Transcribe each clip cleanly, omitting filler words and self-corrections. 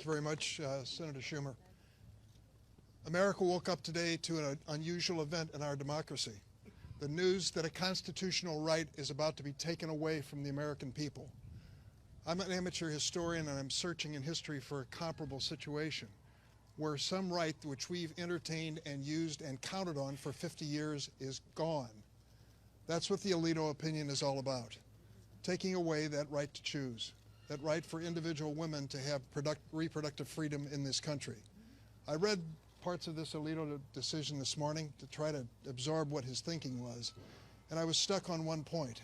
Thank you very much, Senator Schumer. America woke up today to an unusual event in our democracy. The news that a constitutional right is about to be taken away from the American people. I'm an amateur historian and I'm searching in history for a comparable situation where some right which we've entertained and used and counted on for 50 years is gone. That's what the Alito opinion is all about. Taking away that right to choose, that right for individual women to have reproductive freedom in this country. I read parts of this Alito decision this morning to try to absorb what his thinking was, and I was stuck on one point.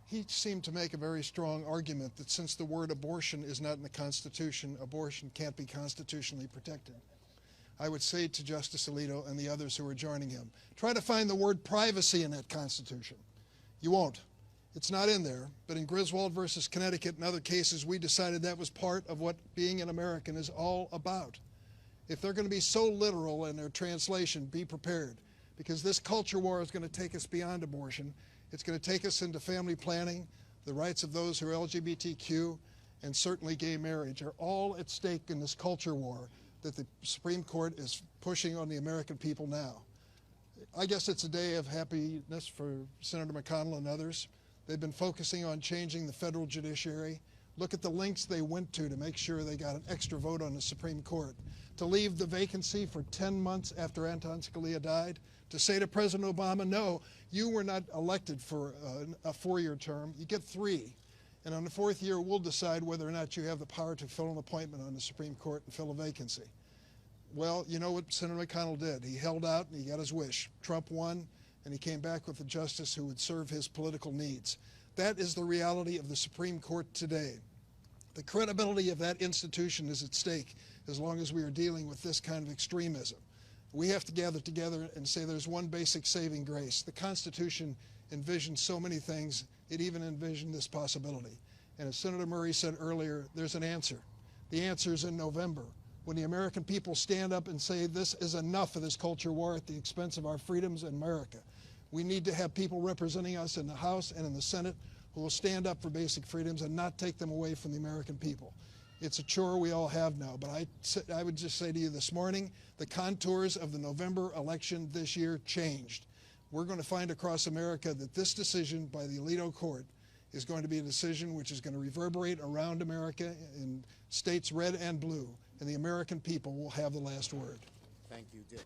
He seemed to make a very strong argument that since the word abortion is not in the Constitution, abortion can't be constitutionally protected. I would say to Justice Alito and the others who are joining him, try to find the word privacy in that Constitution. You won't. It's not in there, but in Griswold versus Connecticut and other cases, we decided that was part of what being an American is all about. If they're going to be so literal in their translation, be prepared, because this culture war is going to take us beyond abortion. It's going to take us into family planning. The rights of those who are LGBTQ and certainly gay marriage are all at stake in this culture war that the Supreme Court is pushing on the American people now. I guess it's a day of happiness for Senator McConnell and others. They've been focusing on changing the federal judiciary. Look at the lengths they went to make sure they got an extra vote on the Supreme Court. To leave the vacancy for 10 months after Anton Scalia died, to say to President Obama, no, you were not elected for a 4-year term, you get 3. And on the 4th year, we'll decide whether or not you have the power to fill an appointment on the Supreme Court and fill a vacancy. Well, you know what Senator McConnell did. He held out and he got his wish. Trump won, and he came back with a justice who would serve his political needs. That is the reality of the Supreme Court today. The credibility of that institution is at stake as long as we are dealing with this kind of extremism. We have to gather together and say there's one basic saving grace. The Constitution envisioned so many things. It even envisioned this possibility. And as Senator Murray said earlier, there's an answer. The answer is in November, when the American people stand up and say this is enough of this culture war at the expense of our freedoms in America. We need to have people representing us in the House and in the Senate who will stand up for basic freedoms and not take them away from the American people. It's a chore we all have now, but I would just say to you this morning, the contours of the November election this year changed. We're going to find across America that this decision by the Alito Court is going to be a decision which is going to reverberate around America in states red and blue, and the American people will have the last word. Thank you, Senator.